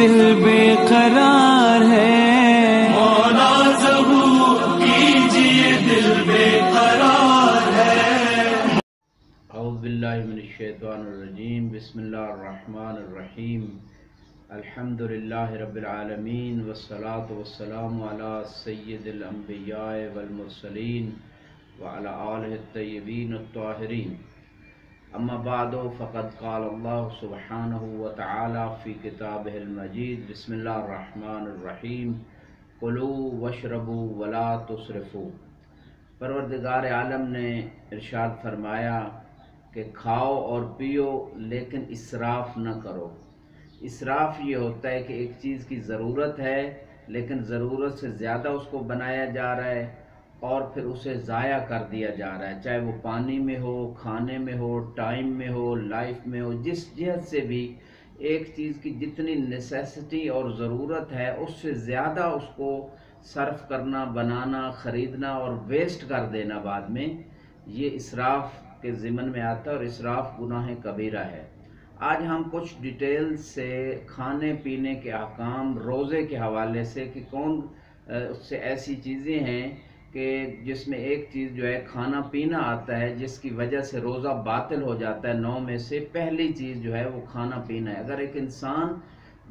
دل بے قرار ہے، مولا ضرور کیجئے دل بے قرار ہے۔ اعوذ باللہ من الشیطان الرجیم، بسم اللہ الرحمن الرحیم، الحمدللہ رب العالمین، والصلاة والسلام علی سید الانبیاء والمرسلین وعلی آلہ الطیبین الطاہرین، اما بعد فقد قال اللہ سبحانہ وتعالی فی کتابہ المجید، بسم اللہ الرحمن الرحیم، کلوا واشربوا ولا تسرفوا۔ پروردگار عالم نے ارشاد فرمایا کہ کھاؤ اور پیو لیکن اسراف نہ کرو۔ اسراف یہ ہوتا ہے کہ ایک چیز کی ضرورت ہے لیکن ضرورت سے زیادہ اس کو بنایا جا رہا ہے اور پھر اسے ضائع کر دیا جا رہا ہے، چاہے وہ پانی میں ہو، کھانے میں ہو، ٹائم میں ہو، لائف میں ہو، جس جہت سے بھی ایک چیز کی جتنی نیسیسٹی اور ضرورت ہے اس سے زیادہ اس کو صرف کرنا، بنانا، خریدنا اور ویسٹ کر دینا بعد میں، یہ اسراف کے ضمن میں آتا ہے اور اسراف گناہ کبیرہ ہے۔ آج ہم کچھ ڈیٹیل سے کھانے پینے کے احکام روزے کے حوالے سے کہ کون سے ایسی چیزیں ہیں کہ جس میں ایک چیز جو ہے کھانا پینا آتا ہے جس کی وجہ سے روزہ باطل ہو جاتا ہے۔ 9 میں سے پہلی چیز جو ہے وہ کھانا پینا ہے۔ اگر ایک انسان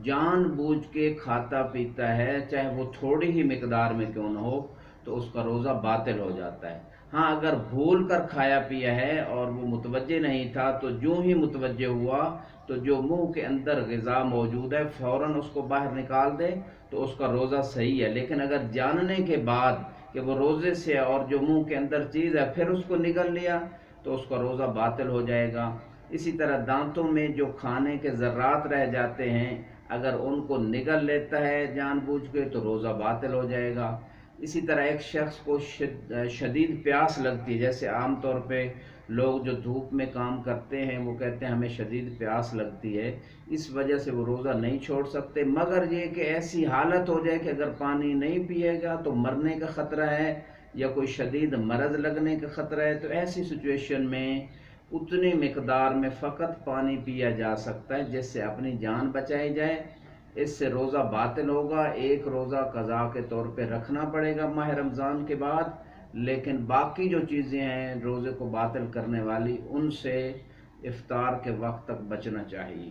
جان بوجھ کے کھاتا پیتا ہے چاہے وہ تھوڑی ہی مقدار میں کیوں نہ ہو تو اس کا روزہ باطل ہو جاتا ہے۔ ہاں اگر بھول کر کھایا پیا ہے اور وہ متوجہ نہیں تھا تو جو ہی متوجہ ہوا تو جو منہ کے اندر غذا موجود ہے فوراً اس کو باہر نکال دے تو اس کا روزہ صحیح ہے، لیکن اگر جاننے کے بعد کہ وہ روزے سے اور جو منہ کے اندر چیز ہے پھر اس کو نگل لیا تو اس کا روزہ باطل ہو جائے گا۔ اسی طرح دانتوں میں جو کھانے کے ذرات رہ جاتے ہیں اگر ان کو نگل لیتا ہے جان بوجھ کے تو روزہ باطل ہو جائے گا۔ اسی طرح ایک شخص کو شدید پیاس لگتی ہے، جیسے عام طور پہ لوگ جو دھوپ میں کام کرتے ہیں وہ کہتے ہیں ہمیں شدید پیاس لگتی ہے، اس وجہ سے وہ روزہ نہیں چھوڑ سکتے، مگر یہ کہ ایسی حالت ہو جائے کہ اگر پانی نہیں پیے گا تو مرنے کا خطرہ ہے یا کوئی شدید مرض لگنے کا خطرہ ہے، تو ایسی سچویشن میں اتنی مقدار میں فقط پانی پیا جا سکتا ہے جس سے اپنی جان بچائی جائے۔ اس سے روزہ باطل ہوگا، ایک روزہ قضا کے طور پہ رکھنا پڑے گا ماہ رمضان کے بعد، لیکن باقی جو چیزیں ہیں روزے کو باطل کرنے والی ان سے افطار کے وقت تک بچنا چاہیے۔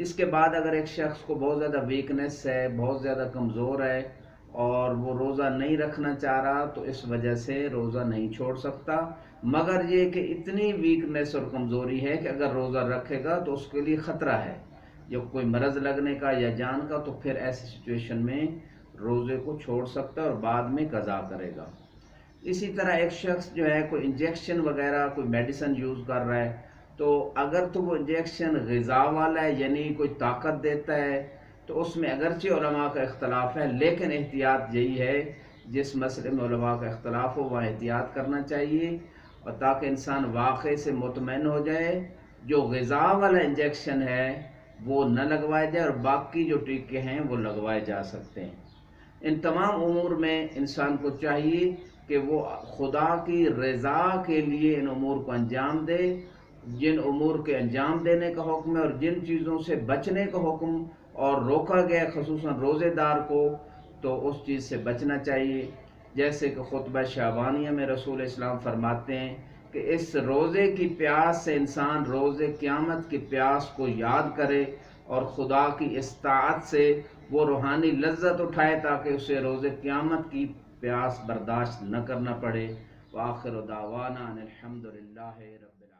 اس کے بعد اگر ایک شخص کو بہت زیادہ ویکنس ہے، بہت زیادہ کمزور ہے اور وہ روزہ نہیں رکھنا چاہ رہا تو اس وجہ سے روزہ نہیں چھوڑ سکتا، مگر یہ کہ اتنی ویکنس اور کمزوری ہے کہ اگر روزہ رکھے گا تو اس کے لیے خطرہ ہے یا کوئی مرض لگنے کا یا جان کا، تو پھر ایسی سچویشن میں روزے کو چھوڑ سکتا ہے اور بعد میں قضا کرے گا۔ اسی طرح ایک شخص جو ہے کوئی انجیکشن وغیرہ کوئی میڈیسن یوز کر رہا ہے تو اگر تو وہ انجیکشن غذا والا ہے یعنی کوئی طاقت دیتا ہے تو اس میں اگرچہ علماء کا اختلاف ہے، لیکن احتیاط یہی ہے جس مسئلے میں علماء کا اختلاف ہو وہاں احتیاط کرنا چاہیے، اور تاکہ انسان واقعے سے مطمئن ہو جائے جو غذا والا انجیکشن ہے وہ نہ لگوائے جائے اور باقی جو ٹیکے ہیں وہ لگوائے جا سکتے ہیں۔ ان تمام امور میں انسان کو چاہیے کہ وہ خدا کی رضا کے لیے ان امور کو انجام دے، جن امور کے انجام دینے کا حکم ہے اور جن چیزوں سے بچنے کا حکم اور روکا گیا خصوصاً روزے دار کو تو اس چیز سے بچنا چاہیے، جیسے کہ خطبہ شعبانیہ میں رسول اسلام فرماتے ہیں کہ اس روزے کی پیاس سے انسان روزے قیامت کی پیاس کو یاد کرے اور خدا کی اطاعت سے وہ روحانی لذت اٹھائے تاکہ اسے روزے قیامت کی پیاس برداشت نہ کرنا پڑے۔ وآخر دعوانا ان الحمدللہ رب العالمین۔